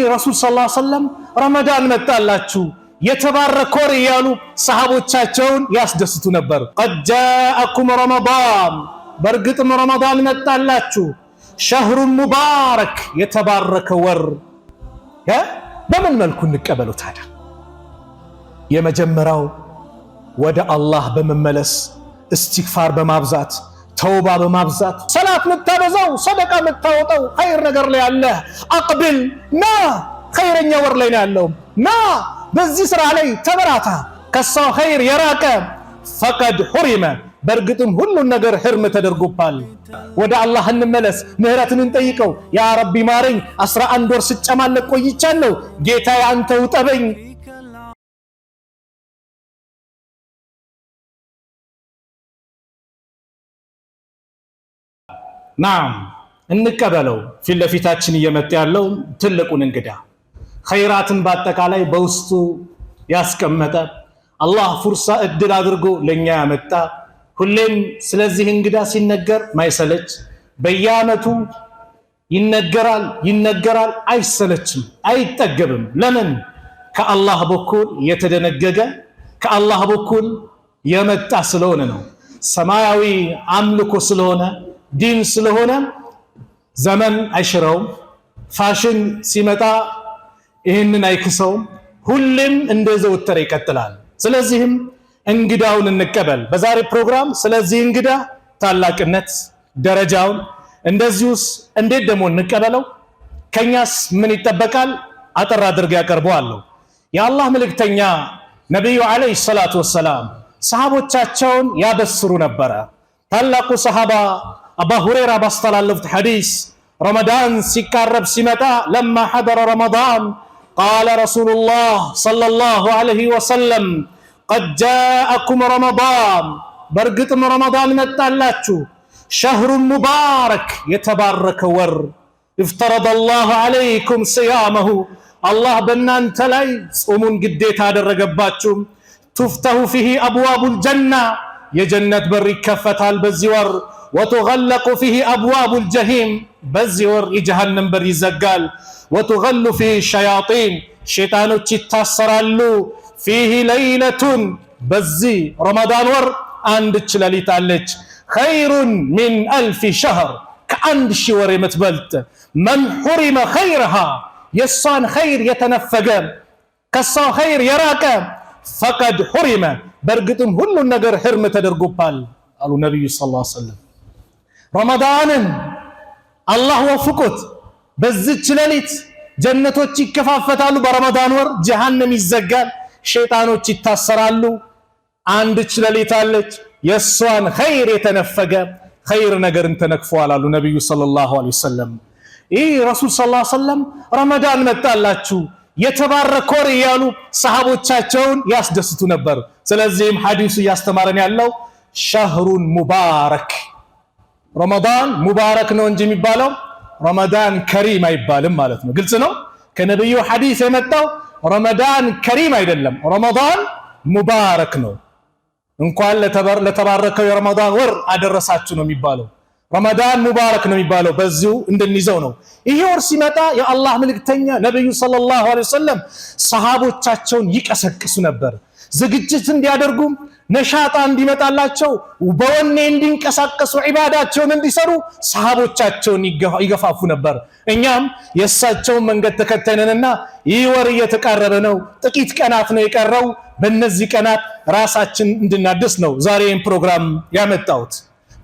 ረሱል ሰለላሁ ዐለይሂ ወሰለም ረመዳን መጣላችሁ የተባረከ ወር እያሉ ሰሃቦቻቸውን ያስደስቱ ነበር። ቀድ ጃአኩም ረመዳን በርግጥም ረመዳን መጣላችሁ ሸህሩን ሙባረክ የተባረከ ወር። በምን መልኩ እንቀበለው ታዲያ? የመጀመሪያው ወደ አላህ በመመለስ እስትግፋር በማብዛት ተውባ በማብዛት ሰላት ምታበዛው ሰደቃ ምታወጣው ኸይር ነገር ላይ ያለ አቅብል ና ኸይረኛ ወር ላይ ነው ያለው ና በዚህ ስራ ላይ ተበራታ። ከሰው ኸይር የራቀ ፈቀድ ሁሪመ በርግጥም ሁሉን ነገር ህርም ተደርጎባል። ወደ አላህ እንመለስ፣ ምህረትን እንጠይቀው። ያ ረቢ ማረኝ 11 ወር ስጨማለቅ ቆይቻለሁ፣ ጌታዬ አንተ ውጠበኝ። ናም እንቀበለው። ፊት ለፊታችን እየመጣ ያለው ትልቁን እንግዳ ኸይራትን በአጠቃላይ በውስጡ ያስቀመጠ አላህ ፉርሳ እድል አድርጎ ለኛ ያመጣ ሁሌም ስለዚህ እንግዳ ሲነገር ማይሰለች በየዓመቱ ይነገራል፣ አይሰለችም፣ አይጠገብም። ለምን? ከአላህ በኩል የተደነገገ ከአላህ በኩል የመጣ ስለሆነ ነው። ሰማያዊ አምልኮ ስለሆነ ዲን ስለሆነ ዘመን አይሽረውም። ፋሽን ሲመጣ ይህንን አይክሰውም። ሁሌም እንደዘወተረ ይቀጥላል። ስለዚህም እንግዳውን እንቀበል። በዛሬ ፕሮግራም ስለዚህ እንግዳ ታላቅነት ደረጃውን እንደዚሁስ እንዴት ደግሞ እንቀበለው፣ ከኛስ ምን ይጠበቃል አጠር አድርጌ ያቀርበዋለሁ። የአላህ መልእክተኛ ነብዩ አለይሂ ሰላቱ ወሰላም ሰሃቦቻቸውን ያበስሩ ነበረ። ታላቁ ሰሃባ አባ ሁረይራ ባስተላለፉት ሐዲስ ረመዳን ሲቃረብ ሲመጣ ለማ ሐደረ ረመዳን ቃለ ረሱሉላህ ሰለላሁ ዐለይሂ ወሰለም ቀድ ጃአኩም ረመዳን በርግጥም ረመዳን መጣላችሁ ሸህሩን ሙባረክ የተባረከ ወር እፍተረደ አላሁ ዐለይኩም ስያመሁ አላህ በእናንተ ላይ ጾሙን ግዴታ አደረገባችሁ። ቱፍተሁ ፊሂ አብዋቡል ጀና የጀነት በር ይከፈታል በዚህ ወር። ወቱገለቁ ፊሂ አብዋቡል ጀሂም በዚህ ወር የጀሃነም በር ይዘጋል። ወቱገሉ ፊሂ ሸያጢን ሸይጣኖች ይታሰራሉ። ፊሂ ለይለቱን በዚህ ረመዳን ወር አንድች ሌሊት አለች ኸይሩን ሚን አልፊ ሸህር ከአንድ ሺህ ወር የምትበልጥ መን ሁሪመ ኸይረሃ የሷን ኸይር የተነፈገ ከሷ ኸይር የራቀ ፈቀድ ሁሪመ በርግጥም ሁሉን ነገር ህርም ተደርጎባል አሉ ነብዩ ሰለላሁ ዐለይሂ ወሰለም። ረመዳንን አላህ ወፍቆት በዚች ሌሊት ጀነቶች ይከፋፈታሉ፣ በረመዳን ወር ጀሃነም ይዘጋል፣ ሸይጣኖች ይታሰራሉ። አንድች ሌሊት አለች የሷን ኸይር የተነፈገ ኸይር ነገርን ተነክፈዋል አሉ ነብዩ ሰለላሁ ዐለይሂ ወሰለም። ይህ ረሱል ሰለላሁ ዐለይሂ ወሰለም ረመዳን መጣላችሁ የተባረከ ወር እያሉ ሰሃቦቻቸውን ያስደስቱ ነበር። ስለዚህም ሐዲሱ እያስተማረን ያለው ሸህሩን ሙባረክ ረመዳን ሙባረክ ነው እንጂ የሚባለው ረመዳን ከሪም አይባልም ማለት ነው። ግልጽ ነው። ከነብዩ ሐዲስ የመጣው ረመዳን ከሪም አይደለም፣ ረመዳን ሙባረክ ነው። እንኳን ለተባረከው የረመዳን ወር አደረሳችሁ ነው የሚባለው። ረመዳን ሙባረክ ነው የሚባለው በዚሁ እንድንይዘው ነው። ይሄ ወር ሲመጣ የአላህ መልእክተኛ ነብዩ ሰለላሁ ዐለይሂ ወሰለም ሰሃቦቻቸውን ይቀሰቅሱ ነበር። ዝግጅት እንዲያደርጉ ነሻጣ እንዲመጣላቸው በወኔ እንዲንቀሳቀሱ ዒባዳቸውን እንዲሰሩ ሰሃቦቻቸውን ይገፋፉ ነበር። እኛም የእሳቸውን መንገድ ተከተልንና ይህ ወር እየተቃረበ ነው፣ ጥቂት ቀናት ነው የቀረው። በእነዚህ ቀናት ራሳችን እንድናድስ ነው ዛሬን ፕሮግራም ያመጣሁት።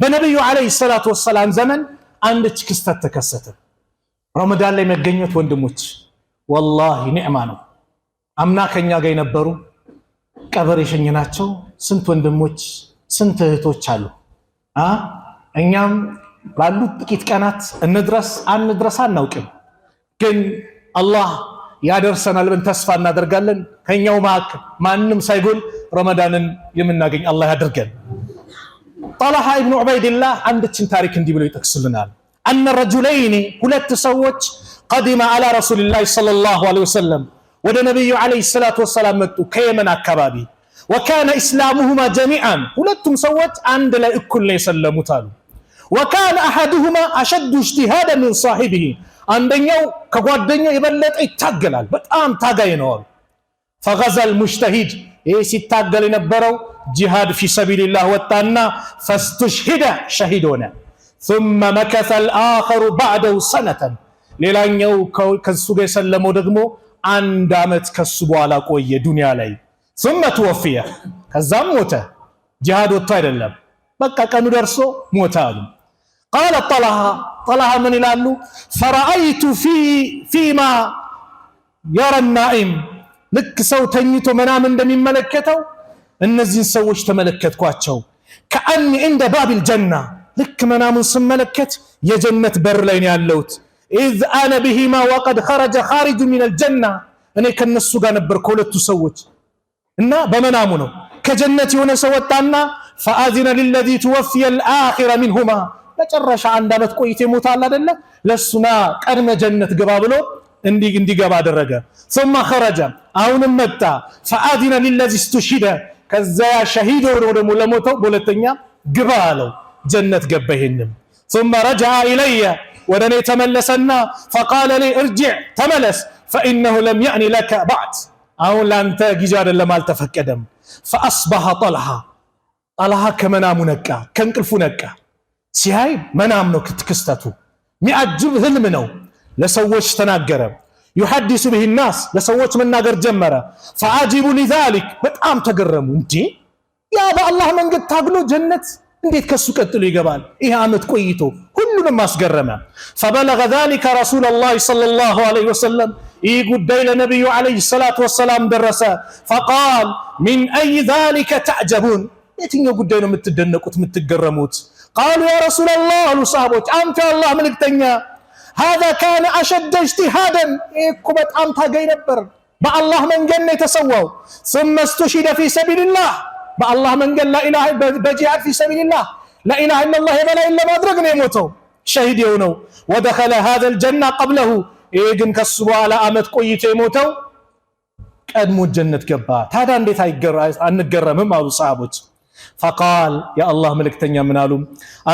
በነብዩ አለይሂ ሰላቱ ወሰላም ዘመን አንድች ክስተት ተከሰተ። ረመዳን ላይ መገኘት ወንድሞች ወላሂ ኒዕማ ነው። አምና ከኛ ጋር የነበሩ ቀብር የሸኘናቸው ስንት ወንድሞች ስንት እህቶች አሉ። እኛም ባሉት ጥቂት ቀናት እንድረስ አንድረስ አናውቅም፣ ግን አላህ ያደርሰናል ብለን ተስፋ እናደርጋለን። ከኛው መካከል ማንም ሳይጎል ረመዳንን የምናገኝ አላህ ያድርገን። ጣልሃ ኢብኑ ዑበይድላህ አንድችን ታሪክ እንዲህ ብሎ ይጠቅስልናል። አነ ረጁለይኒ ሁለት ሰዎች ቀዲመ አላ ረሱልላህ ሰለላሁ ዐለይሂ ወሰለም ወደ ነብዩ አለይሂ ሰላቱ ወሰላም መጡ ከየመን አካባቢ። ወካነ ኢስላሙሁማ ጀሚዓን ሁለቱም ሰዎች አንድ ላይ እኩል ነው የሰለሙት አሉ። ወካነ አሐዱሁማ አሸዱ ኢጅቲሃደን ሚን ሷሂቢሂ አንደኛው ከጓደኛው የበለጠ ይታገላል፣ በጣም ታጋይ ነው። ፈገዘል ሙጅተሂድ ይህ ሲታገል የነበረው ጂሃድ ፊ ሰቢልላህ ወጣና ፈስተሽሂደ ሸሂድ ሆነ። ثم مكث الآخر بعده سنة ሌላኛው ከሱ ጋር የሰለመው ደግሞ 1 ዓመት ከሱ በኋላ ቆየ ዱንያ ላይ። ثم توفي ከዛም ሞተ። ጂሃድ ወጥቶ አይደለም፣ በቃ ቀኑ ደርሶ ሞተ አሉ። قال طلحة ምን ይላሉ? فرأيت فيما يرى النائم ልክ ሰው ተኝቶ መናም እንደሚመለከተው እነዚህን ሰዎች ተመለከትኳቸው። ከአኒ እንደ ባቢል ጀና ልክ መናሙን ስመለከት የጀነት በር ላይ ነው ያለሁት። ኢዝ አነ ቢሂማ ወቀድ ኸረጀ ኻሪጁ ሚነል ጀና እኔ ከነሱ ጋር ነበር ከሁለቱ ሰዎች እና በመናሙ ነው ከጀነት የሆነ ሰው ወጣና ፈአዚነ ሊለዚ ትወፊየ አልአኺረ ሚንሁማ መጨረሻ 1 ዓመት ቆይቶ ይሞታል አይደለ ለሱና ቀድመ ጀነት ግባ ብሎ እንዲገባ አደረገ። ثم خرج አሁንም መጣ فአذن للذي استشهد ከዛ ሸሂድ ሆኖ ደግሞ ለሞተው ሁለተኛ ግባ አለው። ጀነት ገባ። ይሄንም ثم رجع الي ወደኔ ተመለሰና فقال لي ارجع ተመለስ فانه لم يعني لك بعد አሁን ላንተ ጊዜ አይደለም አልተፈቀደም። فاصبح طلحة ከመናሙ ነቃ፣ ከእንቅልፉ ነቃ። ሲያይ መናም ነው ክስተቱ፣ ሚያጅብ ህልም ነው። ለሰዎች ተናገረ። يحدث به الناس ለሰዎች መናገር ጀመረ። فعجبوا لذلك በጣም ተገረሙ። እንዴ ያ በአላህ መንገድ ታግሎ ጀነት እንዴት ከሱ ቀጥሎ ይገባል? ይሄ አመት ቆይቶ ሁሉንም አስገረመ። فبلغ ذلك رسول الله صلى الله عليه وسلم ይህ ጉዳይ ለነብዩ አለይሂ ሰላቱ ወሰላም ደረሰ። فقال من اي ذلك تعجبون የትኛው ጉዳይ ነው የምትደነቁት የምትገረሙት? قالوا يا رسول الله አሉ ሰሃቦች አንተ አላህ መልእክተኛ هذا كان اشد اجتهادا እኮ በጣም ታገይ ነበር በአላህ መንገድ ነው የተሰዋው። ثم استشهد في سبيل الله በአላህ መንገድ لا اله በጂሃድ في سبيل الله لا اله الا الله የበላይ ለማድረግ ነው የሞተው ሸሂድ የሆነው። ودخل هذا الجنه قبله ግን ከሱ በኋላ አመት ቆይቶ የሞተው ቀድሞ ጀነት ገባ። ታዲያ እንዴት አንገረምም አሉ ሰሃቦች። فقال يا الله ملكتኛ ምን አሉ?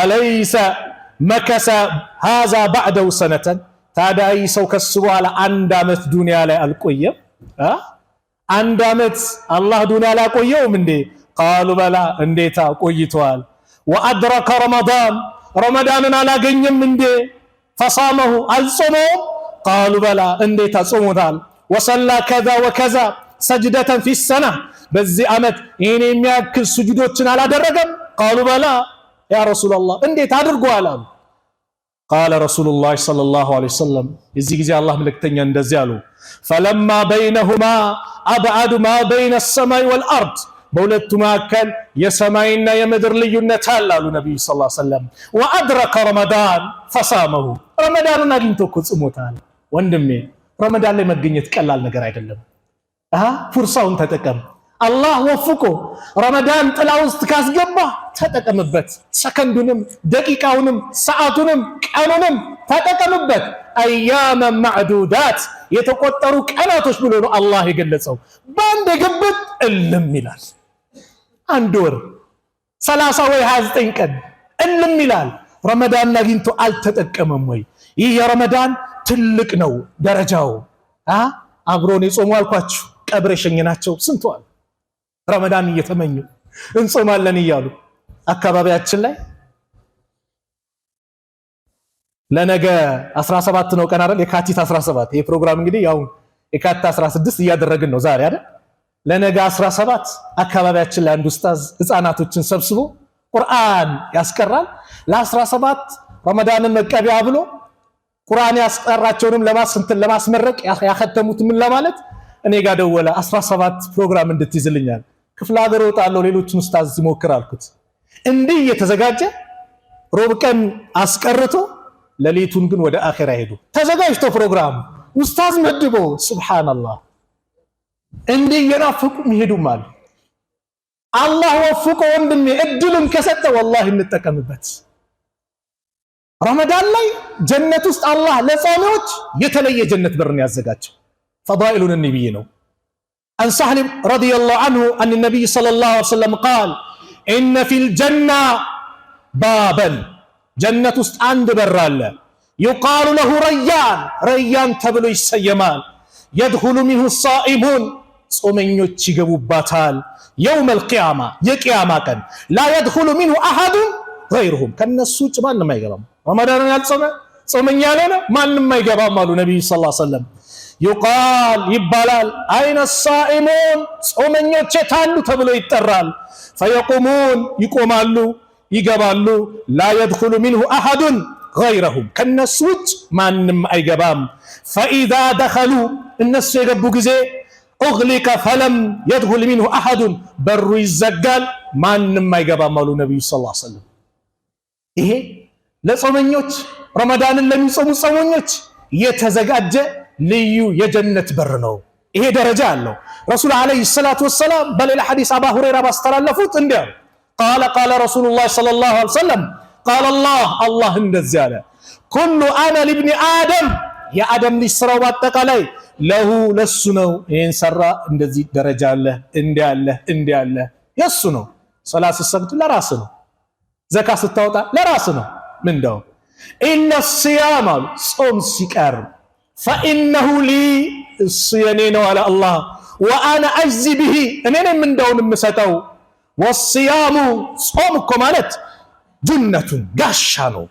أليس مكث هذا بعده سنة ታዲያ ሰው ከሱ በኋላ 1 ዓመት ዱንያ ላይ አልቆየም? 1 ዓመት አላህ ዱንያ ላይ አቆየውም እንዴ? قالوا بلى እንዴታ ቆይቷል። وأدرك رمضان ረመዳንን አላገኘም እንዴ? فصامه አልጾመውም? قالوا بلى እንዴታ ጾሞታል። وصلى كذا وكذا سجدة في السنة በዚህ ዓመት ይሄን የሚያክል ስጁዶችን አላደረገም? قالوا بلى يا رسول الله እንዴት አድርጓል? قال رسول الله صلى الله عليه وسلم እዚህ ጊዜ አላህ መልእክተኛ እንደዚህ አሉ። فلما بينهما ابعد ما بين السماء والارض በሁለቱ መካከል የሰማይና የምድር ልዩነት አለ አሉ ነብዩ ሰለላሁ ዐለይሂ ወሰለም። وادرك رمضان فصامه ረመዳንን አግኝቶ እኮ ጾሞታል። ወንድሜ ረመዳን ላይ መገኘት ቀላል ነገር አይደለም። ፍርሳውን ተጠቀም። አላህ ወፍቆ ረመዳን ጥላ ውስጥ ካስገባ ተጠቀምበት። ሰከንዱንም ደቂቃውንም ሰዓቱንም ቀኑንም ተጠቀምበት። አያመ ማዕዱዳት የተቆጠሩ ቀናቶች ብሎ ነው አላህ የገለጸው። በአንድ ግብት እልም ይላል። 1 ወር 30 ወይ 29 ቀን እልም ይላል። ረመዳን አግኝቶ አልተጠቀመም ወይ? ይህ የረመዳን ትልቅ ነው ደረጃው። አብሮን የጾሙ አልኳችሁ ቀብር የሸኘናቸው ስንቷል ረመዳን እየተመኙ እንጾማለን እያሉ አካባቢያችን ላይ ለነገ 17 ነው ቀን አይደል? የካቲት 17 ይሄ ፕሮግራም እንግዲህ ያው የካቲት 16 እያደረግን ነው ዛሬ አይደል? ለነገ 17 አካባቢያችን ላይ አንድ ኡስታዝ ህፃናቶችን ሰብስቦ ቁርአን ያስቀራል። ለ17 ረመዳንን መቀበያ ብሎ ቁርአን ያስቀራቸውንም ለማስመረቅ ያከተሙት ምን ለማለት እኔ ጋር ደወለ። 17 ፕሮግራም እንድትይዝልኛል ክፍለ ሀገር ወጣለሁ ሌሎችን ኡስታዝ ሲሞክር አልኩት። እንዲህ እየተዘጋጀ ሮብ ቀን አስቀርቶ ለሊቱን ግን ወደ አኺራ ሄዱ። ተዘጋጅቶ ፕሮግራም ኡስታዝ መድቦ ሱብሃንአላህ እንዲህ የናፈቁ ይሄዱም አሉ። አላህ ወፍቆ ወንድሜ እድልን ከሰጠ ወላሂ እንጠቀምበት። ረመዳን ላይ ጀነት ውስጥ አላህ ለጻሚዎች የተለየ ጀነት በርን ያዘጋጀው ፈዳኢሉን ነብይ ነው። عن سهل رضي الله عنه أن النبي صلى الله عليه وسلم قال إن في الجنة بابا جنة عند برالة يقال له ريان ريان ተብሎ ይሰየማል يدخل منه الصائمون ጾመኞች ይገቡባታል يوم القيامة የቂያማ ቀን لا يدخل منه أحد غيرهم ከነሱ ውጭ ማንም አይገባም ረመዳንን ያልጾመ ጾመኛ ያልሆነ ማንም አይገባም አሉ ነብዩ ሰለላሁ ዐለይሂ ወሰለም يقال ይባላል أين الصائمون ጾመኞች የታሉ ተብሎ ይጠራል فيقومون ይቆማሉ ይገባሉ لا يدخل منه أحد غيرهم ከነሱ ውጭ ማንም አይገባም فإذا دخلوا እነሱ የገቡ ጊዜ أغلق فلم يدخل منه أحد በሩ ይዘጋል ማንም አይገባም አሉ ነብዩ ሰለላሁ ዐለይሂ ወሰለም ይሄ ለጾመኞች ረመዳንን ለሚጾሙ ጾመኞች የተዘጋጀ ልዩ የጀነት በር ነው ይሄ ደረጃ አለው ረሱል አለይሂ ሰላቱ ወሰለም በሌላ ሐዲስ አባ ሁረይራ ባስተላለፉት እንዲያ قال رسول الله صلى الله عليه وسلم قال الله እንደዚህ አለ كل عمل ابن آدم የአደም ልጅ ስራው በአጠቃላይ ለሁ ለሱ ነው ይሄን ሰራ እንደዚህ ደረጃ አለ እንዲህ አለ የሱ ነው ሶላት ስትሰግድ ለራስ ነው ዘካ ስታወጣ ለራስ ነው ምንድነው ኢነ الصيام ጾም ሲቀር فإنه لي الصيام ነው አለ አላህ وانا اجزي به እኔ ነኝ ምንዳውን የምሰጠው والصيام ጾም እኮ ማለት ጁነቱን ጋሻ ነው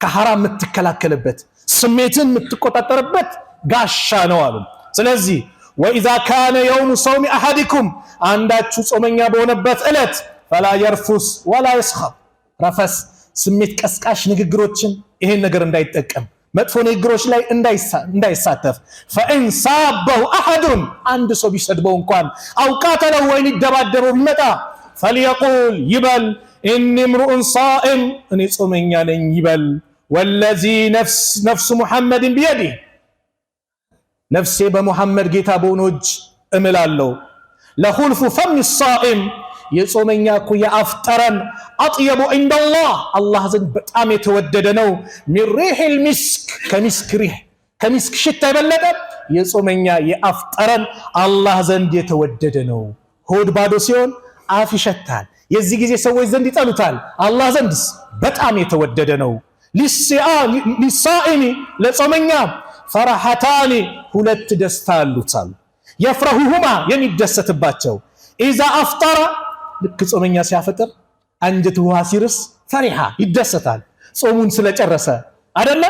ከሐራም የምትከላከልበት ስሜትን የምትቆጣጠርበት ጋሻ ነው አሉ ስለዚህ واذا كان يوم صوم احدكم አንዳችሁ ጾመኛ በሆነበት እለት فلا يرفث ولا يسخط ረፈስ ስሜት ቀስቃሽ ንግግሮችን ይሄን ነገር እንዳይጠቀም መጥፎ ንግግሮች ላይ እንዳይሳተፍ فإن صابه احد አንድ ሰው ቢሰድበው እንኳን او قاتله ወይ ይደባደበው ቢመጣ فليقول يبل إني امرؤ صائم أني ጾመኛ ነኝ ይበል والذي نفس محمد بيده نفسي بمحمد ጌታ በሆነው እጅ እምላለሁ لخلف فم الصائم የጾመኛ እኮ ያፍጠረን اطيب عند الله ዘንድ በጣም የተወደደ ነው من ريح المسك ከሚስክ ሽታ የበለጠ የጾመኛ ያፍጠረን አላህ ዘንድ የተወደደ ነው ሆድ ባዶ ሲሆን አፍ ይሸታል የዚህ ጊዜ ሰዎች ዘንድ ይጠሉታል አላህ ዘንድስ በጣም የተወደደ ነው للصائم ለጾመኛ فرحتان ሁለት ደስታ አሉታል يفرحهما የሚደሰትባቸው اذا افطر ልክ ጾመኛ ሲያፈጥር አንጀቱ ውሃ ሲርስ ፈሪሃ ይደሰታል ጾሙን ስለጨረሰ አይደለ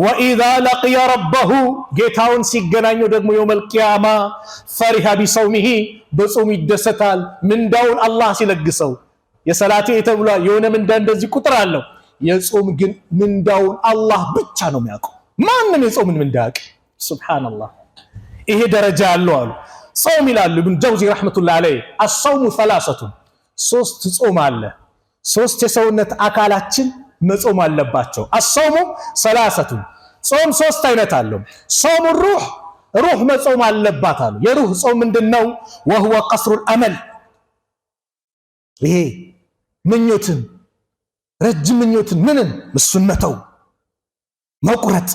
واذا لقي ربه ጌታውን ሲገናኘው ደግሞ يوم القيامه فرح بصومه በጾሙ ይደሰታል ምንዳውን አላህ ሲለግሰው የሰላቴ ተብሏ የሆነ ምንዳ እንደዚህ ቁጥር አለው የጾም ግን ምንዳውን አላህ ብቻ ነው የሚያውቀው ማንንም የጾምን ምንዳ ያውቅ ሱብሃንአላህ ይሄ ደረጃ አለው አሉ ጾም ይላሉ ኢብኑ ጀውዚ ረህመቱላህ ዐለይሂ الصوم ثلاثه ሶስት ጾም አለ ሶስት የሰውነት አካላችን መጾም አለባቸው الصوم ثلاثه ጾም ሶስት አይነት አለው ጾም ሩህ መጾም አለባት አሉ የሩህ ጾም ምንድነው وهو قصر الامل ይሄ ምኞትን ረጅም ምኞትን ምንን መስነተው መቁረጥ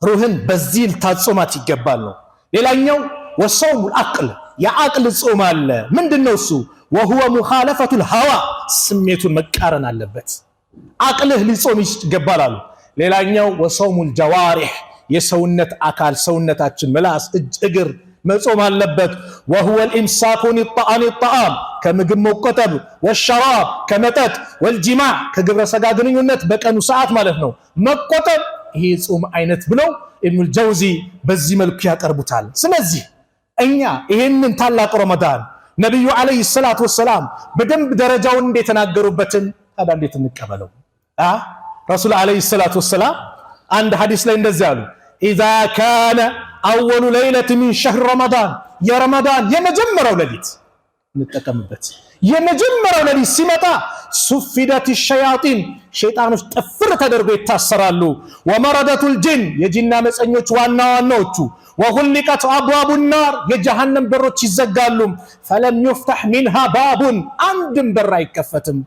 ሩህን በዚህ ልታጾማት ይገባል ነው ሌላኛው وصوم العقل የአቅል ጾም አለ ምንድነው እሱ وهو مخالفه الهوى ስሜቱን መቃረን አለበት አቅልህ ሊጾም ይገባል አሉ ሌላኛው وصوم الجوارح የሰውነት አካል ሰውነታችን ምላስ እጅ እግር መጾም አለበት وهو الامساك عن الطعام ከምግብ መቆጠብ والشراب ከመጠጥ والجماع ከግብረ ሥጋ ግንኙነት በቀኑ ሰዓት ማለት ነው መቆጠብ ይሄ ጾም አይነት ብለው ኢብኑ ጀውዚ በዚህ መልኩ ያቀርቡታል ስለዚህ እኛ ይሄንን ታላቅ ረመዳን ነብዩ አለይሂ ሰላቱ ወሰለም በደንብ ደረጃውን እንደተናገሩበትን ታዲያ እንዴት እንቀበለው ረሱል አለይሂ ሰላቱ ወሰለም አንድ ሐዲስ ላይ እንደዚህ አሉ اذا كان اول ليله من شهر رمضان يا رمضان የመጀመሪያው ሌሊት እንጠቀምበት የመጀመሪያው ሌሊት ሲመጣ ሱፊደት الشياطين ሸይጣኖች ጥፍር ተደርገው ይታሰራሉ ومردة الجن የጂና መጸኞች ዋናዎቹ وغلقت ابواب النار የጀሃነም በሮች ይዘጋሉ فلم يفتح منها باب አንድም በር አይከፈትም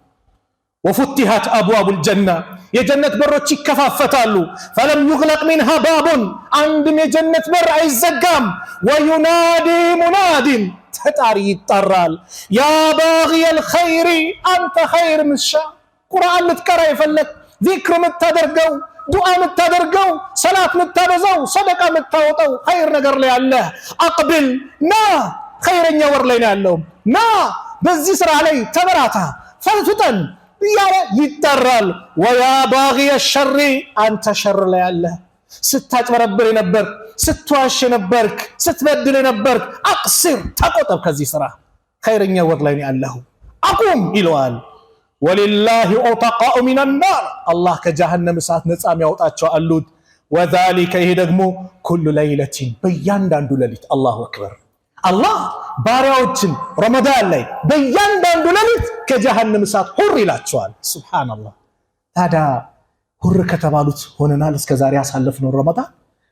وفتحت ابواب الجنه የጀነት በሮች ይከፋፈታሉ فلم يغلق منها باب አንድም የጀነት በር አይዘጋም وينادي مناد ተጣሪ ይጠራል يا باغي الخير انت خير من الشر ቁርአን ልትቀራ ይፈልግ ዚክር የምታደርገው ዱዓ የምታደርገው፣ ሰላት የምታበዛው፣ ሰደቃ የምታወጣው ኸይር ነገር ላይ ያለ አቅብል ና ኸይረኛ ወር ላይ ነው ያለው ና በዚህ ስራ ላይ ተበራታ ፈጥን እያለ ይጠራል። ወያ ባጊየ ሸሪ አንተ ሸር ላይ ያለ ስታጭበረብር የነበርክ ስትዋሽ የነበርክ ስትበድል የነበርክ አቅሲር ተቆጠብ ከዚህ ስራ ኸይረኛ ወር ላይ ነው ያለው አቁም ይለዋል። ወሊላሂ ዑተቃኡ ሚነናር አላህ ከጀሃነም እሳት ነፃ የሚያወጣቸው አሉት። ወዛሊከ ይሄ ደግሞ ኩሉ ለይለቲን በእያንዳንዱ ሌሊት አላሁ አክበር አላህ ባሪያዎችን ረመዳን ላይ በእያንዳንዱ ሌሊት ከጀሃነም እሳት ሁር ይላቸዋል። ሱብሃንአላህ። ታዲያ ሁር ከተባሉት ሆነናል እስከዛሬ ያሳለፍነው ረመዳን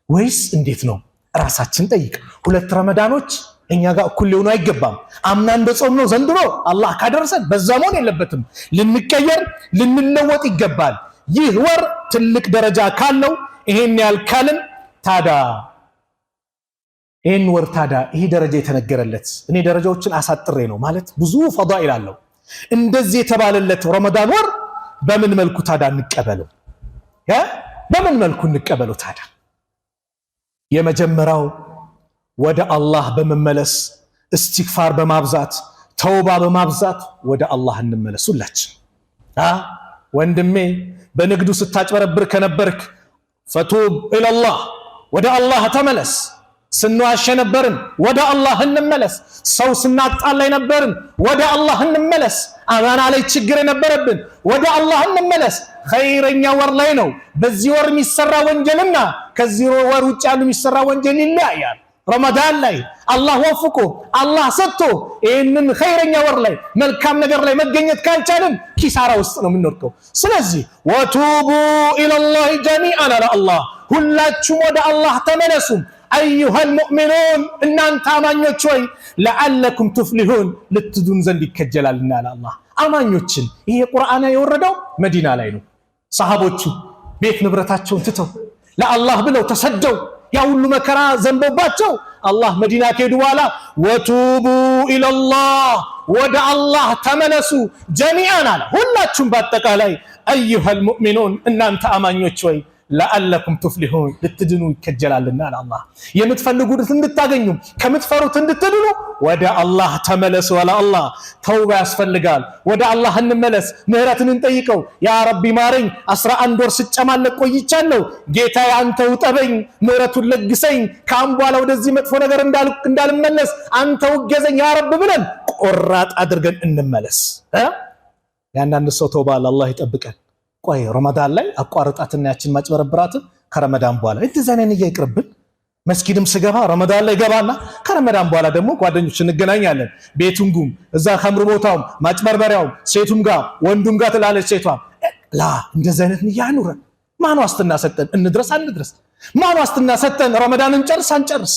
ወይስ እንዴት ነው? ራሳችን ጠይቅ። ሁለት ረመዳኖች እኛ ጋር እኩል ሊሆኑ አይገባም። አምና እንደጾምነው ዘንድሮ አላህ ካደረሰን በዛ መሆን የለበትም። ልንቀየር ልንለወጥ ይገባል። ይህ ወር ትልቅ ደረጃ ካለው ይሄን ያልካልን ታዲያ ይሄን ወር ታዲያ ይሄ ደረጃ የተነገረለት እኔ ደረጃዎችን አሳጥሬ ነው ማለት ብዙ ፈዳኢል አለው። እንደዚህ የተባለለት ረመዳን ወር በምን መልኩ ታዲያ እንቀበለው? በምን መልኩ እንቀበለው ታዲያ? የመጀመሪያው ወደ አላህ በመመለስ እስትግፋር በማብዛት ተውባ በማብዛት ወደ አላህ እንመለስ። ሁላችን ወንድሜ በንግዱ ስታጭበረብር ከነበርክ ፈቱብ ኢለላህ ወደ አላህ ተመለስ። ስንዋሽ ነበርን ወደ አላህ እንመለስ። ሰው ስናጣላ ነበርን ወደ አላህ እንመለስ። አማና ላይ ችግር የነበረብን ወደ አላህ እንመለስ። ኸይረኛ ወር ላይ ነው። በዚህ ወር የሚሰራ ወንጀልና ከዚህ ወር ውጭ ያሉ የሚሰራ ወንጀል ይለያያል። ረመዳን ላይ አላህ ወፍቆ አላህ ሰጥቶ ይህንን ኸይረኛ ወር ላይ መልካም ነገር ላይ መገኘት ካልቻልን ኪሳራ ውስጥ ነው የምንወድቀው። ስለዚህ ወቱቡ ኢለላሂ ጀሚዓን አለ አላህ፣ ሁላችሁም ወደ አላህ ተመለሱ። አዩሃል ሙእሚኑን እናንተ አማኞች ሆይ ለዓለኩም ትፍሊሁን ልትዱን ዘንድ ይከጀላልና አለ አላህ። አማኞችን ይሄ ቁርአን የወረደው መዲና ላይ ነው። ሰሃቦቹ ቤት ንብረታቸውን ትተው ለአላህ ብለው ተሰደው ያ ሁሉ መከራ ዘንቦባቸው አላህ መዲና ከሄዱ በኋላ ወቱቡ ኢለላህ ወደ አላህ ተመለሱ ጀሚዓን አለ ሁላችሁም በአጠቃላይ አዩሃል ሙእሚኑን እናንተ አማኞች ሆይ ለዓለኩም ትፍሊሁን ልትድኑ ይከጀላልና አለ አላህ። የምትፈልጉት እንድታገኙ ከምትፈሩት እንድትድኑ ወደ አላህ ተመለሱ አለ አላህ። ተውባ ያስፈልጋል። ወደ አላህ እንመለስ፣ ምህረትን እንጠይቀው። ያ ረቢ ማረኝ 11 ወር ስጨማለቅ ቆይቻለሁ፣ ጌታዬ አንተ ውጠበኝ፣ ምህረቱን ለግሰኝ፣ ከአሁን በኋላ ወደዚህ መጥፎ ነገር እንዳልመለስ አንተ ውገዘኝ ያ ረብ ብለን ቆራጥ አድርገን እንመለስ። ያንዳንድ ሰው ተውባ አላህ ይጠብቀን። ቆይ ረመዳን ላይ አቋርጣትና ያችን ማጭበረብራትን ከረመዳን በኋላ እንደዛ ነን ይቅርብን። መስጊድም ስገባ ረመዳን ላይ ገባና ከረመዳን በኋላ ደግሞ ጓደኞች እንገናኛለን። ቤቱም ጉም እዛ ከምር ቦታውም ማጭበርበሪያውም ሴቱም ጋር ወንዱም ጋር ትላለች ሴቷ ላ እንደዛ አይነት ያኑረ ማን ዋስትና ሰጠን? እንድረስ አንድረስ? ማን ዋስትና ሰጠን? ረመዳንን ጨርስ አንጨርስ?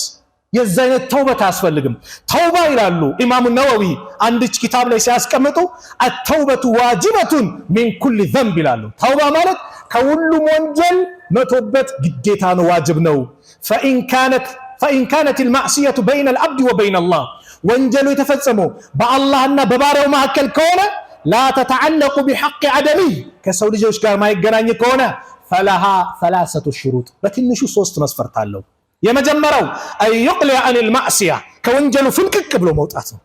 የዛ አይነት ተውበት አያስፈልግም። ተውባ ይላሉ ኢማሙ ነወዊ አንድች ኪታብ ላይ ሲያስቀምጡ አተውበቱ ዋጅበቱን ሚን ኩል ዘንብ ይላሉ። ተውባ ማለት ከሁሉም ወንጀል መቶበት ግዴታ ነው፣ ዋጅብ ነው። ፈኢን ካነት ልማዕስየቱ በይነ ልዓብድ ወበይነ አላህ ወንጀሉ የተፈጸመው በአላህና በባሪያው መካከል ከሆነ ላ ተተዓለቁ ቢሐቅ አደሚይ ከሰው ልጆች ጋር ማይገናኝ ከሆነ ፈለሃ ሰላሰቱ ሽሩጥ በትንሹ 3 መስፈርት አለው። የመጀመሪያው አይዩቅሊያ አኒል ማዕሲያ ከወንጀሉ ፍልቅቅ ብሎ መውጣት ነው።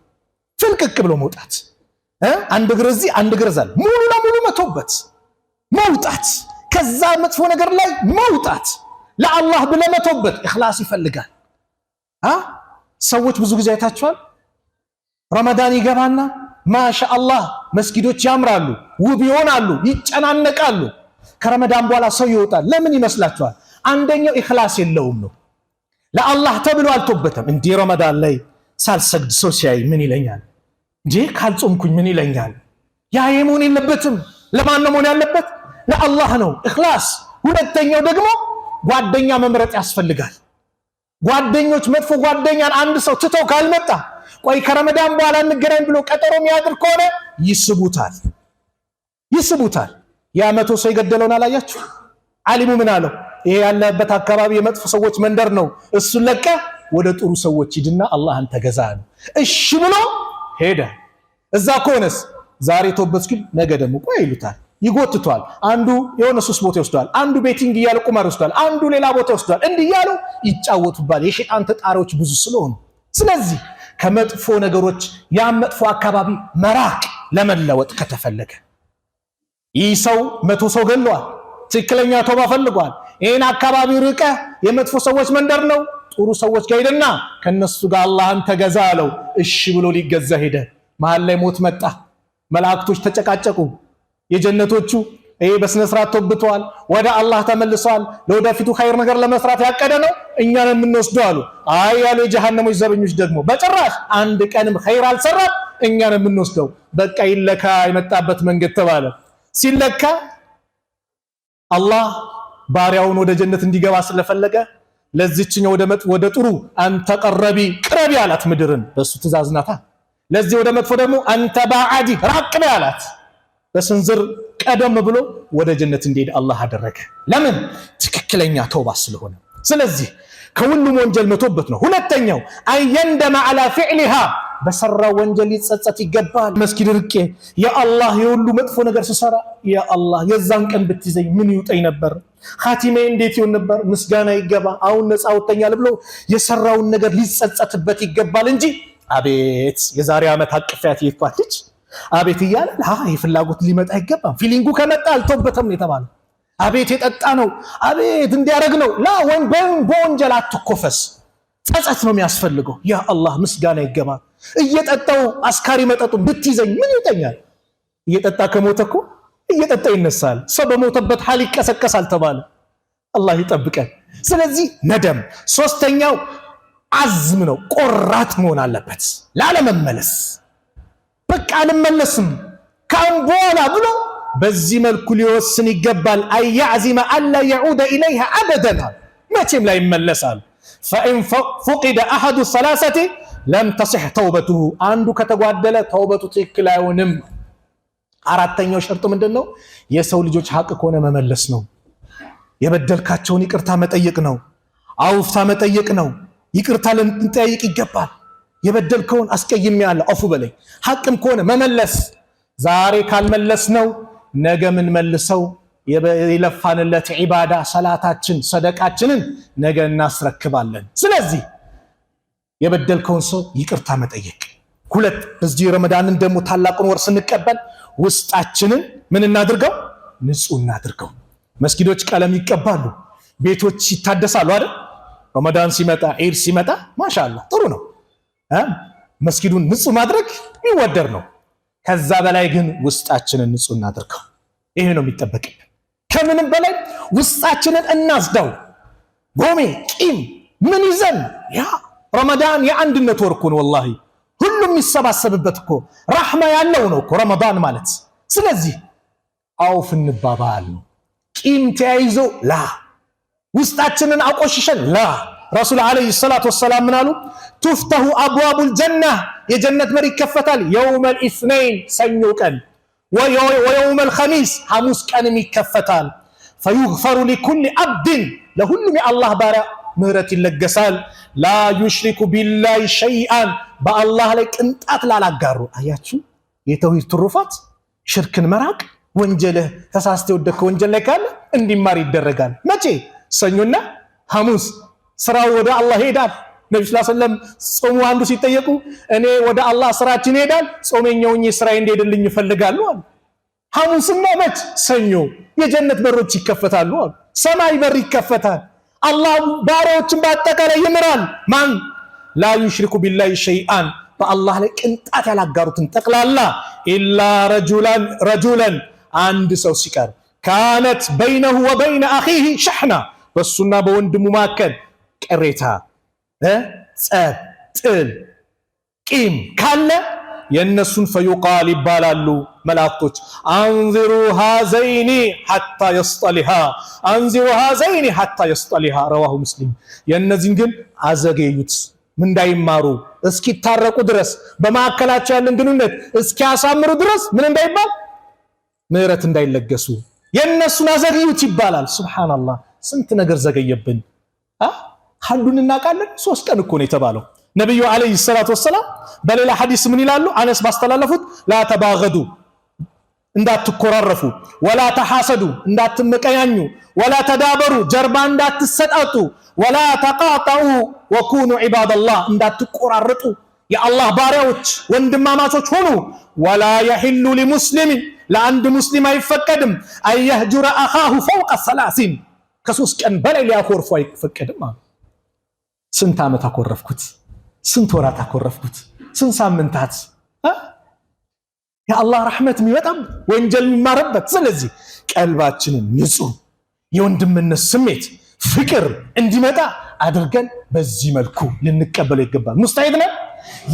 ፍልቅቅ ብሎ መውጣት አንድ እግር እዚህ አንድ እግር እዛ ሙሉ ለሙሉ መተውበት መውጣት፣ ከዛ መጥፎ ነገር ላይ መውጣት፣ ለአላህ ብለህ መተውበት ኢኽላስ ይፈልጋል። ሰዎች ብዙ ጊዜ አይታችኋል። ረመዳን ይገባና ማሻአላህ መስጊዶች ያምራሉ፣ ውብ ይሆናሉ፣ ይጨናነቃሉ። ከረመዳን በኋላ ሰው ይወጣል። ለምን ይመስላችኋል? አንደኛው ኢኽላስ የለውም ነው። ለአላህ ተብሎ አልተውበትም። እንዴ ረመዳን ላይ ሳልሰግድ ሰው ሲያይ ምን ይለኛል? እንዴ ካልጾምኩኝ ምን ይለኛል? ያ የመሆን የለበትም። ለማን ነው መሆን ያለበት? ለአላህ ነው ኢኽላስ። ሁለተኛው ደግሞ ጓደኛ መምረጥ ያስፈልጋል። ጓደኞች መጥፎ ጓደኛን አንድ ሰው ትተው ካልመጣ ቆይ ከረመዳን በኋላ እንገናኝ ብሎ ቀጠሮ የሚያድር ከሆነ ይስቡታል። ያ 100 ሰው የገደለውን አላያችሁ? ዓሊሙ ምን አለው? ይሄ ያለበት አካባቢ የመጥፎ ሰዎች መንደር ነው፣ እሱን ለቀ ወደ ጥሩ ሰዎች ሂድና አላህን ተገዛ ነው። እሺ ብሎ ሄደ። እዛ ከሆነስ ዛሬ ተወበስኩ ነገ ደግሞ ቆይ ይሉታል። ይጎትቷል። አንዱ የሆነ ሱስ ቦታ ይወስዳል፣ አንዱ ቤቲንግ እያለ ቁማር ይወስዳል፣ አንዱ ሌላ ቦታ ይወስዳል። እንዲህ እያሉ ይጫወቱባል። የሸይጣን ተጣሪዎች ብዙ ስለሆኑ ስለዚህ ከመጥፎ ነገሮች ያ መጥፎ አካባቢ መራቅ ለመለወጥ ከተፈለገ ይህ ሰው 100 ሰው ገሏል፣ ትክክለኛ ተውባ ፈልጓል። ይሄን አካባቢ ርቀ የመጥፎ ሰዎች መንደር ነው፣ ጥሩ ሰዎች ጋር ሄደና ከነሱ ጋር አላህን ተገዛ አለው። እሺ ብሎ ሊገዛ ሄደ። መሃል ላይ ሞት መጣ። መላእክቶች ተጨቃጨቁ። የጀነቶቹ ይሄ በስነ ስርዓት ተወብቷል፣ ወደ አላህ ተመልሷል፣ ለወደፊቱ ኸይር ነገር ለመስራት ያቀደ ነው፣ እኛን የምንወስደው አሉ። አይ ያሉ የጀሃነሞች ዘበኞች ደግሞ በጭራሽ አንድ ቀንም ኸይር አልሰራም፣ እኛን የምንወስደው በቃ ይለካ የመጣበት መንገድ ተባለ። ሲለካ አላህ ባሪያውን ወደ ጀነት እንዲገባ ስለፈለገ ለዚህኛው ወደ ጥሩ አንተ ቀረቢ ቅረቢ አላት። ምድርን በሱ ትእዛዝ ናታ። ለዚህ ወደ መጥፎ ደግሞ አንተ ባዓዲ ራቅ በይ አላት። በስንዝር ቀደም ብሎ ወደ ጀነት እንዲሄድ አላህ አደረገ። ለምን? ትክክለኛ ተውባ ስለሆነ። ስለዚህ ከሁሉም ወንጀል መቶበት ነው። ሁለተኛው አየንደማ አላ ፊዕሊሃ በሰራው ወንጀል ሊጸጸት ይገባል። መስጊድ ርቄ የአላህ የሁሉ መጥፎ ነገር ስሰራ የአላህ የዛን ቀን ብትይዘኝ ምን ይውጠኝ ነበር፣ ኻቲሜ እንዴት ይሆን ነበር፣ ምስጋና ይገባ አሁን ነፃ ወጥተኛል ብሎ የሰራውን ነገር ሊጸጸትበት ይገባል እንጂ አቤት የዛሬ ዓመት አቅፋት ይፋትች አቤት እያለ ፍላጎት ሊመጣ አይገባም። ፊሊንጉ ከመጣ አልተውበተም የተባለው አቤት የጠጣ ነው አቤት እንዲያረግ ነው ላ በወንጀል አትኮፈስ። ጸጸት ነው የሚያስፈልገው። ያ አላህ ምስጋና ይገባ። እየጠጣው አስካሪ መጠጡን ብትይዘኝ ምን ይውጠኛል? እየጠጣ ከሞተ እኮ እየጠጣ ይነሳል። ሰው በሞተበት ሐል ይቀሰቀሳል ተባለ። አላህ ይጠብቀን። ስለዚህ ነደም። ሶስተኛው አዝም ነው፣ ቆራጥ መሆን አለበት ላለመመለስ። በቃ አልመለስም ካሁን በኋላ ብሎ በዚህ መልኩ ሊወስን ይገባል። አያዕዚመ አላ የዑደ ኢለይሃ አበደን፣ መቼም ላይ ይመለሳል። ፈኢን ፉቂደ አሐዱ ሰላሰቲ ለም ተሲሕ ተውበቱሁ፣ አንዱ ከተጓደለ ተውበቱ ትክክል አይሆንም። አራተኛው ሸርጡ ምንድን ነው? የሰው ልጆች ሐቅ ከሆነ መመለስ ነው። የበደልካቸውን ይቅርታ መጠየቅ ነው። አውፍታ መጠየቅ ነው። ይቅርታ ልንጠይቅ ይገባል። የበደልከውን አስቀይሜያለሁ አፉ በለኝ። ሐቅም ከሆነ መመለስ። ዛሬ ካልመለስ ነው ነገ ምን መልሰው የለፋንለት ዒባዳ ሰላታችን ሰደቃችንን ነገ እናስረክባለን። ስለዚህ የበደልከውን ሰው ይቅርታ መጠየቅ። ሁለት በዚህ ረመዳንን ደግሞ ታላቁን ወር ስንቀበል ውስጣችንን ምን እናድርገው? ንጹህ እናድርገው። መስጊዶች ቀለም ይቀባሉ፣ ቤቶች ይታደሳሉ አይደል? ረመዳን ሲመጣ ዒድ ሲመጣ ማሻአላህ ጥሩ ነው። መስጊዱን ንጹህ ማድረግ ይወደር ነው። ከዛ በላይ ግን ውስጣችንን ንጹህ እናድርገው። ይሄ ነው የሚጠበቅብን። ከምንም በላይ ውስጣችንን እናስዳው። ጎሜ ቂም ምን ይዘን ያ ረመዳን የአንድነት ወር እኮ ነው። ወላሂ ሁሉም የሚሰባሰብበት እኮ ረሕማ ያለው ነው እኮ ረመዳን ማለት። ስለዚህ አውፍ እንባባል ነው። ቂም ተያይዞ ላ ውስጣችንን አቆሽሸን ላ ረሱል ዓለይሂ ሰላቱ ወሰላም ምን አሉ? ቱፍተሁ አብዋቡል ጀና፣ የጀነት በር ይከፈታል። የውመል ኢስነይን ሰኞ ቀን፣ ወየውመል ኸሚስ ሐሙስ ቀንም ይከፈታል። ፈዩግፈሩ ሊኩሊ አብድን፣ ለሁሉም የአላህ ባሪያ ምህረት ይለገሳል። ላ ዩሽሪኩ ቢላሂ ሸይአን፣ በአላህ ላይ ቅንጣት ላላጋሩ። አያችሁ የተውሂድ ትሩፋት፣ ሽርክን መራቅ። ወንጀልህ ተሳስተ ወደከ ወንጀል ላይ ካለ እንዲማር ይደረጋል። መቼ? ሰኞና ሐሙስ ስራው ወደ አላህ ይሄዳል። ነብዩ ሰለላሁ ዐለይሂ ወሰለም ጾሙ አንዱ ሲጠየቁ እኔ ወደ አላህ ስራችን ይሄዳል፣ ጾመኛውኝ ስራዬ እንዲሄድልኝ ይፈልጋሉ አሉ። ሐሙስና መች? ሰኞ የጀነት በሮች ይከፈታሉ አሉ። ሰማይ በር ይከፈታል። አላህ ባሪያዎችን በአጠቃላይ ይምራል። ማን? ላ ዩሽሪኩ ቢላሂ ሸይአን፣ በአላህ ላይ ቅንጣት ያላጋሩትን ጠቅላላ። ኢላ ረጁላን አንድ ሰው ሲቀር ካነት በይነሁ ወበይነ አኺሂ ሸሕና፣ በሱና በወንድሙ መካከል ቅሬታ፣ ጸብ፣ ጥል፣ ቂም ካለ የነሱን ፈዩቃል ይባላሉ መላእክቶች አንዚሩ ሃዘይኒ ሐታ የስጠሊሃ፣ አንዚሩ ሃዘይኒ ሐታ የስጠሊሃ። ረዋሁ ሙስሊም። የነዚህን ግን አዘገዩት እንዳይማሩ እስኪታረቁ ድረስ፣ በማዕከላቸው ያለን ግንኙነት እስኪያሳምሩ ድረስ ምን እንዳይባል? ምህረት እንዳይለገሱ የነሱን አዘገዩት ይባላል። ሱብሃንአላህ ስንት ነገር ዘገየብን። ሐዱን እናውቃለን። 3 ቀን እኮ ነው የተባለው። ነብዩ አለይሂ ሰላቱ ወሰላም በሌላ ሐዲስ ምን ይላሉ? አነስ ባስተላለፉት ላ ተባገዱ፣ እንዳትኮራረፉ ወላ ተሐሰዱ እንዳትመቀያኙ ወላ ተዳበሩ ጀርባ እንዳትሰጣጡ ወላ ተቃጠኡ ወኩኑ ዒባደላህ እንዳትቆራረጡ የአላህ ባሪያዎች ወንድማማቾች ሆኑ ወላ يحل لمسلم ለአንድ ሙስሊም አይፈቀድም አየህጁረ አኻሁ فوق 30 ከ3 ቀን በላይ ሊያኮርፉ አይፈቀድም ስንት ዓመት አኮረፍኩት ስንት ወራት አኮረፍኩት ስንት ሳምንታት የአላህ ረህመት የሚመጣም ወንጀል የሚማረበት ስለዚህ ቀልባችንን ንጹህ የወንድምነት ስሜት ፍቅር እንዲመጣ አድርገን በዚህ መልኩ ልንቀበለው ይገባል ሙስታሂድ ነን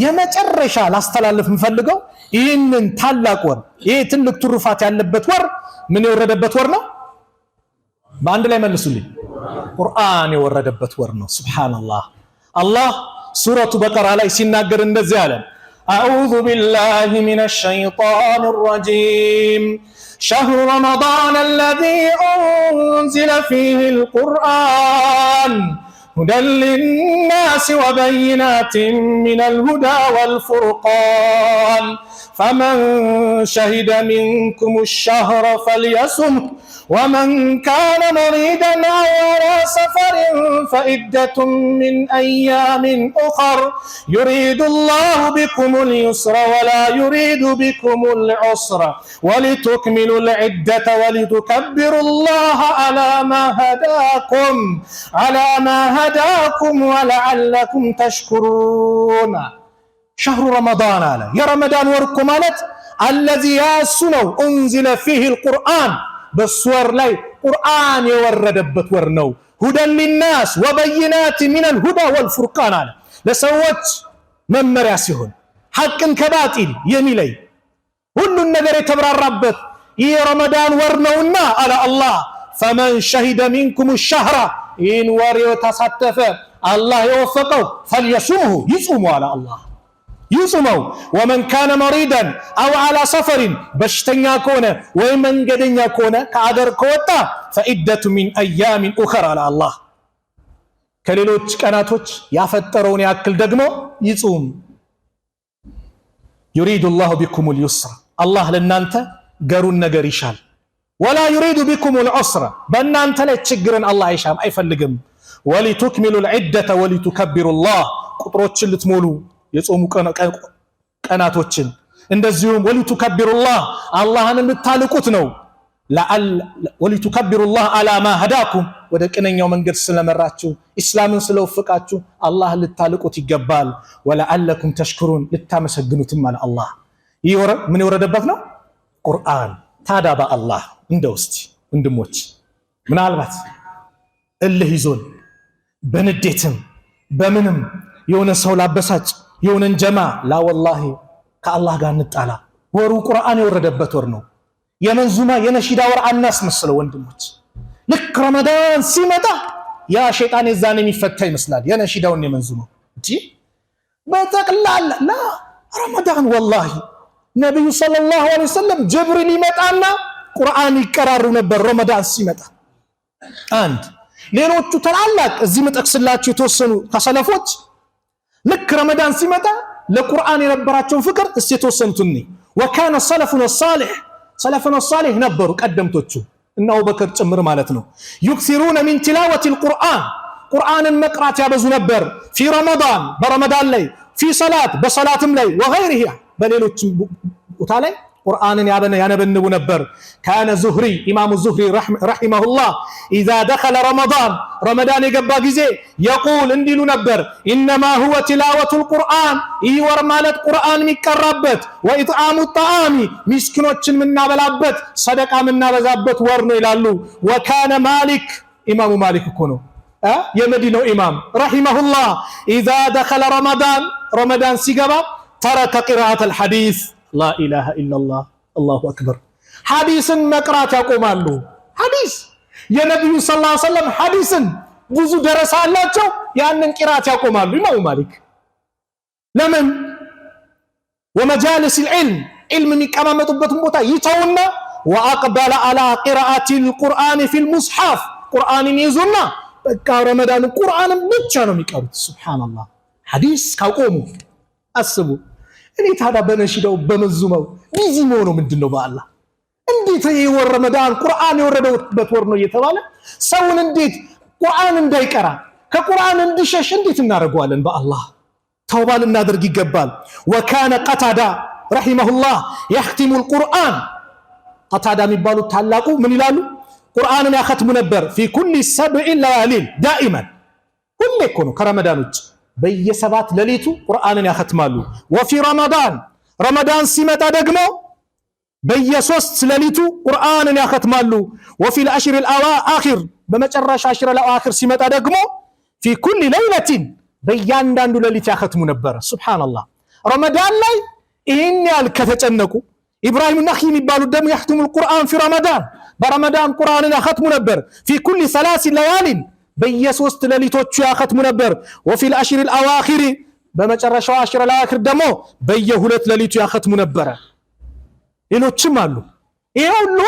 የመጨረሻ ላስተላልፍ የምፈልገው ይህንን ታላቅ ወር ይሄ ትልቅ ትሩፋት ያለበት ወር ምን የወረደበት ወር ነው በአንድ ላይ መልሱልኝ ቁርአን የወረደበት ወር ነው ሱብሃንአላህ አላህ ሱረቱ በቀራ ላይ ሲናገር እንደዚህ አለ أعوذ بالله من الشيطان الرجيم شهر رمضان الذي أنزل فيه القرآن هدى للناس وبينات من الهدى والفرقان فمن شهد منكم الشهر فليصم ومن كان مريضا أو على سفر فعدة من أيام أخر يريد الله بكم اليسر ولا يريد بكم العسر ولتكملوا العدة ولتكبروا الله على ما هداكم ولعلكم تشكرون شهر رمضان على يا رمضان وركم مالت الذي ياسنو أنزل فيه القرآن بالصور لي قرآن يوردبت ورنو هدى للناس وبينات من الهدى والفرقان على لسوت من مراسهن حق كباطل يميلي كل النجر تبرر ربت يا رمضان ورنونا على الله فمن شهد منكم الشهر إن وري وتصدف الله يوفقه فليصومه يصوموا على الله يصوموا ومن كان مريضا أو على سفر بشتنيا كونه ومن قدنيا كونه كعذر كوتا فعدة من أيام أخرى على الله كليلوች ቀናቶች ያፈጠረውን ያክል ደግሞ ይጾም يريد الله بكم اليسر الله ለናንተ ገሩን ነገር ይሻል ولا يريد بكم العسر በእናንተ ላይ ችግርን አላህ አይሻም አይፈልግም ولتكملوا العدة ولتكبروا الله ቁጥሮችን ልትሞሉ የጾሙ ቀናቶችን እንደዚሁም ولتكبروا الله አላህን ልታልቁት ነው ولتكبروا الله على ما هداكم ወደ ቀነኛው መንገድ ስለመራችሁ እስላምን ስለወፈቃችሁ አላህ ልታልቁት ይገባል ولعلكم تشكرون ልታመሰግኑትም አለ አላህ ይወረ ምን ይወረደበት ነው ቁርአን ታዳባ አላህ እንደውስቲ ወንድሞች ምናልባት እልህ ይዞን በንዴትም በምንም የሆነ ሰው ላበሳጭ የሆነን ጀማ ላ ወላሂ ከአላህ ጋር እንጣላ ወሩ ቁርአን የወረደበት ወር ነው የመንዙማ የነሺዳ ወር አናስመስለው ወንድሞች ልክ ረመዳን ሲመጣ ያ ሸይጣን የዛን የሚፈታ ይመስላል የነሺዳውን የመንዙማው እንጂ በተቅላላ ላ ረመዳን ወላሂ ነብዩ ሰለላሁ ዐለይሂ ወሰለም ጅብሪል ይመጣና ቁርአን ይቀራሩ ነበር ረመዳን ሲመጣ አንድ ሌሎቹ ተላላቅ እዚህ መጠቅስላችሁ የተወሰኑ ከሰለፎች ልክ ረመዳን ሲመጣ ለቁርአን የነበራቸው ፍቅር እስቲ የተወሰኑትን ወካነ ሰለፉና ሷሊህ ነበሩ ቀደምቶቹ እና አቡበከር ጭምር ማለት ነው يكثرون من تلاوة القرآن ቁርአንን መቅራት ያበዙ ነበር في رمضان በረመዳን ላይ في صلاة በصلاتም ላይ وغيرها በሌሎች ቦታ ላይ ቁርአንን ያነበንቡ ነበር كان زهري امام الزهري رحمه الله اذا دخل رمضان የገባ ጊዜ يقول እንዲሉ ነበር انما هو تلاوة القرآن ይወር ማለት ቁርአን የሚቀራበት واطعام الطعام ምስኪኖችን ምናበላበት ሰደቃ ምናበዛበት ወር ነው ይላሉ وكان مالك امام مالك እኮ ነው የመዲናው ኢማም رحمه الله اذا دخل رمضان ሲገባ ترك قراءة الحديث لا إله إلا الله الله أكبر حديث مقرات يقومالو حديث يا نبي صلى الله عليه وسلم حديث ብዙ ደረሳ አላቸው ያንን ቂራት ያቆማሉ ኢማሙ ማሊክ ለምን ومجالس العلم علم የሚቀማመጡበትን ቦታ ይተውና واقبل على قراءة القرآن في المصحف ቁርአንን ይዙና በቃ ረመዳን ቁርአንን ብቻ ነው የሚቀሩት ሱብሃንአላህ ሐዲስ ካቆሙ አስቡ እኔ ታዳ በነሺዳው በመዙማው ቢዚ ሆኖ ምንድነው በአላህ እንዴት ይወር ረመዳን ቁርአን የወረደበት ወር ነው እየተባለ ሰውን እንዴት ቁርአን እንዳይቀራ ከቁርአን እንዲሸሽ እንዴት እናደርገዋለን? በአላህ ተውባ ልናደርግ ይገባል። ወካነ ቀታዳ ረሂመሁላህ የኽቲሙ القرآن ቀታዳ የሚባሉት ታላቁ ምን ይላሉ? ቁርአንን ያختሙ ነበር في كل 7 ليال دائما ሁሌ እኮ ነው ከረመዳን ውጭ በየ7 ሌሊቱ ቁርአንን ያختማሉ። وفي ረመዳን ሲመጣ ደግሞ በየ3 ሌሊቱ ቁርአንን ያختማሉ። وفي العشر الأواخر በመጨረሻ 10 الأواخر ሲመጣ ደግሞ في كل ليلة በእያንዳንዱ ሌሊት ያختሙ ነበር። ሱብሃንአላህ ረመዳን ላይ ይህን ያህል ከተጨነቁ ኢብራሂም ነኽዒ የሚባሉት ደግሞ يختሙ القرآن في رمضان በረመዳን ቁርአንን ያختሙ ነበር። في كل 3 ليال በየ3 ሌሊቶቹ ያختሙ ነበር። وفي العشر الأواخر በመጨረሻው 10 الأواخر ደግሞ በየ2 ሌሊቱ ያختሙ ነበር። ሌሎችም አሉ። ይሄ ሁሉ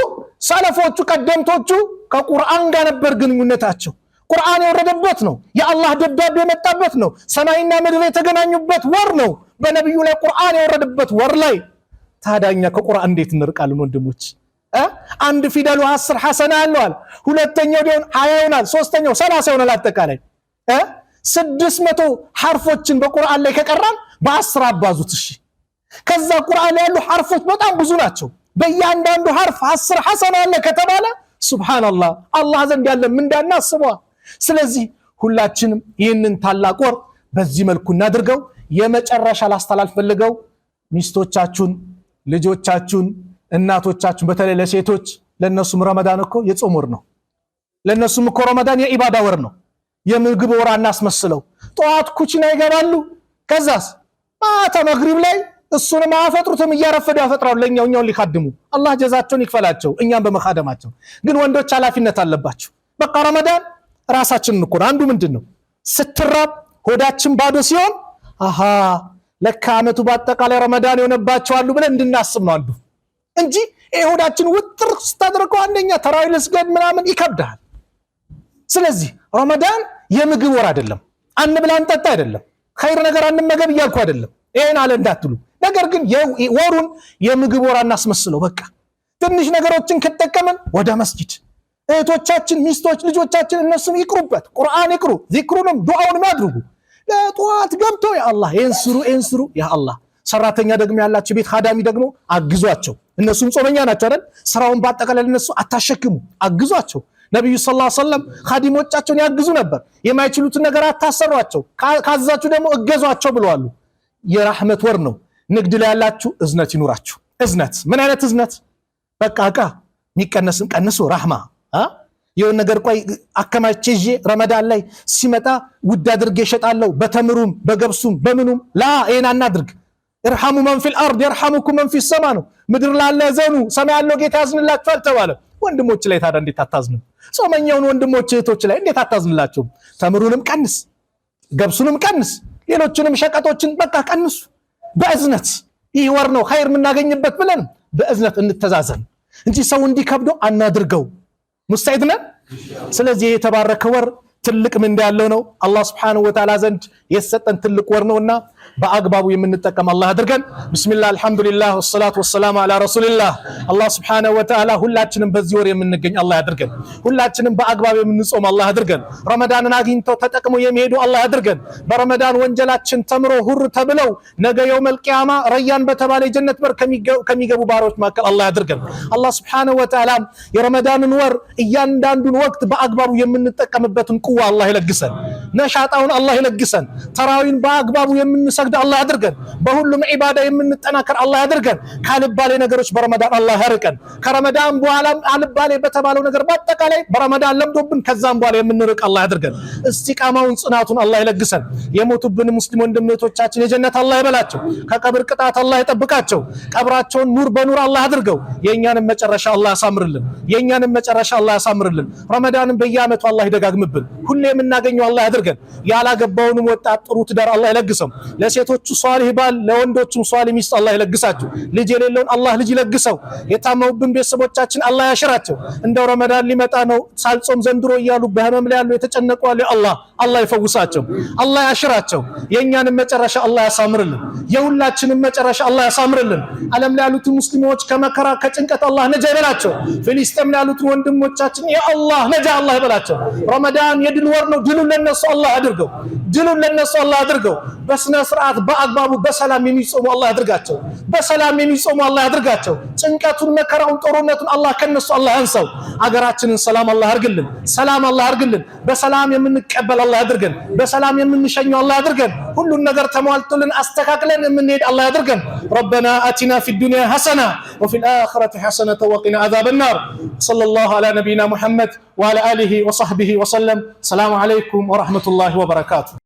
ሰለፎቹ ቀደምቶቹ ከቁርአን ጋር ነበር ግንኙነታቸው። ቁርአን የወረደበት ነው። የአላህ ደብዳቤ የመጣበት ነው። ሰማይና ምድር የተገናኙበት ወር ነው። በነብዩ ላይ ቁርአን የወረደበት ወር ላይ ታዳኛ ከቁርአን እንዴት እንርቃለን ወንድሞች? አንድ ፊደሉ 10 ሐሰና ያለዋል፣ ሁለተኛው ደግሞ 20 ይሆናል፣ ሶስተኛው 30 ይሆናል። አጠቃላይ 600 ሐርፎችን በቁርአን ላይ ከቀራን በ10 አባዙት። እሺ ከዛ ቁርአን ላይ ያሉ ሐርፎች በጣም ብዙ ናቸው። በእያንዳንዱ ሐርፍ 10 ሐሰና አለ ከተባለ ሱብሃንአላህ አላህ ዘንድ ያለ ምንዳና አስበዋ። ስለዚህ ሁላችንም ይህንን ታላቅ ወር በዚህ መልኩ እናድርገው። የመጨረሻ ላስተላልፍ ፈልገው ሚስቶቻችሁን፣ ልጆቻችሁን፣ እናቶቻችሁን በተለይ ለሴቶች ለነሱም ረመዳን እኮ የጾም ወር ነው። ለነሱም እኮ ረመዳን የኢባዳ ወር ነው። የምግብ ወር አናስመስለው። ጠዋት ኩችና ይገባሉ፣ ከዛስ ማታ መግሪብ ላይ እሱንም አፈጥሩትም እያረፈዱ ያፈጥራሉ ለኛውን ሊካድሙ። አላህ ጀዛቸውን ይክፈላቸው እኛም በመካደማቸው። ግን ወንዶች ኃላፊነት አለባቸው። በቃ ረመዳን ራሳችንን እኮ አንዱ ምንድነው ስትራብ ሆዳችን ባዶ ሲሆን አሃ ለካ አመቱ በአጠቃላይ ረመዳን የሆነባቸው አሉ ብለን እንድናስብ ነው አንዱ እንጂ ሆዳችን ውጥር ስታደርገው አንደኛ ተራዊ ለስገድ ምናምን ይከብዳል። ስለዚህ ረመዳን የምግብ ወር አይደለም። አንብላ እንጠጣ አይደለም። ኸይር ነገር አንመገብ እያልኩ አይደለም። ይሄን አለ እንዳትሉ። ነገር ግን ወሩን የምግብ ወር እናስመስለው። በቃ ትንሽ ነገሮችን ከተጠቀመን ወደ መስጂድ እህቶቻችን፣ ሚስቶች፣ ልጆቻችን እነሱም ይቅሩበት፣ ቁርአን ይቅሩ፣ ዚክሩንም ዱዓውንም ያድርጉ። ለጧት ገብቶ ያ አላህ እንስሩ ያ አላህ። ሰራተኛ ደግሞ ያላችሁ ቤት ኻዳሚ ደግሞ አግዟቸው። እነሱም ጾመኛ ናቸው አይደል? ስራውን ባጠቃላይ እነሱ አታሸክሙ፣ አግዟቸው። ነብዩ ሰለላሁ ዐለይሂ ወሰለም ኻዲሞቻቸውን ያግዙ ነበር። የማይችሉትን ነገር አታሰሯቸው፣ ካዛችሁ ደግሞ እገዟቸው ብለዋል። የራህመት ወር ነው። ንግድ ላይ ያላችሁ እዝነት ይኑራችሁ። እዝነት ምን አይነት እዝነት? በቃ የሚቀነስም ቀንሱ ረህማ የሆነ ነገር ቆይ አከማቼ ይዤ ረመዳን ላይ ሲመጣ ውድ አድርጌ እሸጣለሁ በተምሩም በገብሱም በምኑም ላ ይሄን አናድርግ። እርሐሙ መን ፊል አርድ የርሐሙኩም መን ፊስ ሰማ ነው። ምድር ላለ ዘኑ ሰማይ ያለው ጌታ ያዝንላችኋል ተባለ። ወንድሞች ላይ ታዲያ እንዴት አታዝንም? ጾመኛውን ወንድሞች እህቶች ላይ እንዴት አታዝንላቸውም? ተምሩንም ቀንስ፣ ገብሱንም ቀንስ፣ ሌሎችንም ሸቀጦችን በቃ ቀንሱ በእዝነት። ይህ ወር ነው ኸይር የምናገኝበት ብለን በእዝነት እንተዛዘን እንጂ ሰው እንዲከብዶ አናድርገው። ሙስተዒድ ነን። ስለዚህ የተባረከ ወር ትልቅ ምንዳ ያለው ነው። አላህ Subhanahu Wa Ta'ala ዘንድ የሰጠን ትልቅ ወር ነውና በአግባቡ የምንጠቀም አላህ አድርገን። ቢስሚላህ አልሐምዱሊላህ ወሰላቱ ወሰላሙ ዐላ ረሱሊላህ። አላህ Subhanahu Wa Ta'ala ሁላችንም በዚህ ወር የምንገኝ አላህ ያድርገን። ሁላችንም በአግባቡ የምንጾም አላህ ያድርገን። ረመዳንን አግኝተው ተጠቅመው የሚሄዱ አላህ ያድርገን። በረመዳን ወንጀላችን ተምሮ ሁር ተብለው ነገ የውመል ቂያማ ረያን በተባለ የጀነት በር ከሚገቡ ባሮች መካከል አላህ ያድርገን። አላህ Subhanahu Wa Ta'ala የረመዳንን ወር እያንዳንዱን ወቅት በአግባቡ የምንጠቀምበትን ቁዋ አላህ ይለግሰን። ነሻጣውን አላህ ይለግሰን። ተራዊን በአግባቡ የምንሰግድ አላህ ያድርገን። በሁሉም ዒባዳ የምንጠናከር አላህ ያድርገን። ካልባሌ ነገሮች በረመዳን አላህ ያርቀን። ከረመዳን በኋላ አልባሌ በተባለው ነገር በአጠቃላይ በረመዳን ለምዶብን ከዛም በኋላ የምንርቅ አላህ ያድርገን። እስቲቃማውን ጽናቱን አላህ ይለግሰን። የሞቱብን ሙስሊም ወንድሞቻችን የጀነት አላህ ይበላቸው። ከቀብር ቅጣት አላህ ይጠብቃቸው። ቀብራቸውን ኑር በኑር አላህ ያድርገው። የኛንም መጨረሻ አላህ ያሳምርልን። የኛንም መጨረሻ አላህ ያሳምርልን። ረመዳንን በየዓመቱ አላህ ይደጋግምብን። ሁሌ የምናገኘው አላህ ያድርገን። ያላገባውንም ወጣት ጥሩ ትዳር አላህ ይለግሰው። ለሴቶቹ ሷሊህ ባል ለወንዶቹም ሷሊህ ሚስት አላህ ይለግሳቸው። ልጅ የሌለውን አላህ ልጅ ይለግሰው። የታመሙብን ቤተሰቦቻችን አላህ ያሽራቸው። እንደው ረመዳን ሊመጣ ነው ሳልጾም ዘንድሮ እያሉ በህመም ላይ ያሉ የተጨነቁ አሉ አላህ ይፈውሳቸው፣ አላህ ያሽራቸው። የእኛንም መጨረሻ አላህ ያሳምርልን፣ የሁላችንም መጨረሻ አላህ ያሳምርልን። ዓለም ላይ ያሉት ሙስሊሞች ከመከራ ከጭንቀት አላህ ነጃ ይበላቸው። ፍልስጤም ላይ ያሉት ወንድሞቻችን ያ አላህ ነጃ አላህ ይበላቸው። ረመዳን የድል ወር ነው። ድሉን ለነሱ አላህ አድርገው፣ ድሉን ለነሱ አላህ አድርገው። በስነ ስርዓት በአግባቡ በሰላም የሚጾሙ አላህ ያድርጋቸው፣ በሰላም የሚጾሙ አላህ ያድርጋቸው። ጭንቀቱን መከራውን ጦርነቱን አላህ ከነሱ አላህ ያንሳው። አገራችንን ሰላም አላህ ያርግልን፣ ሰላም አላህ ያርግልን። በሰላም የምንቀበል አላህ ያድርገን፣ በሰላም የምንሸኘው አላህ ያድርገን። ሁሉን ነገር ተሟልቶልን አስተካክለን የምንሄድ አላህ ያድርገን። ረበና አቲና ፊ ዱንያ ሐሰና ወፊ الآخرة حسنة وقنا عذاب النار. صلى الله على نبينا محمد وعلى آله وصحبه وسلم. السلام عليكم ورحمة الله وبركاته.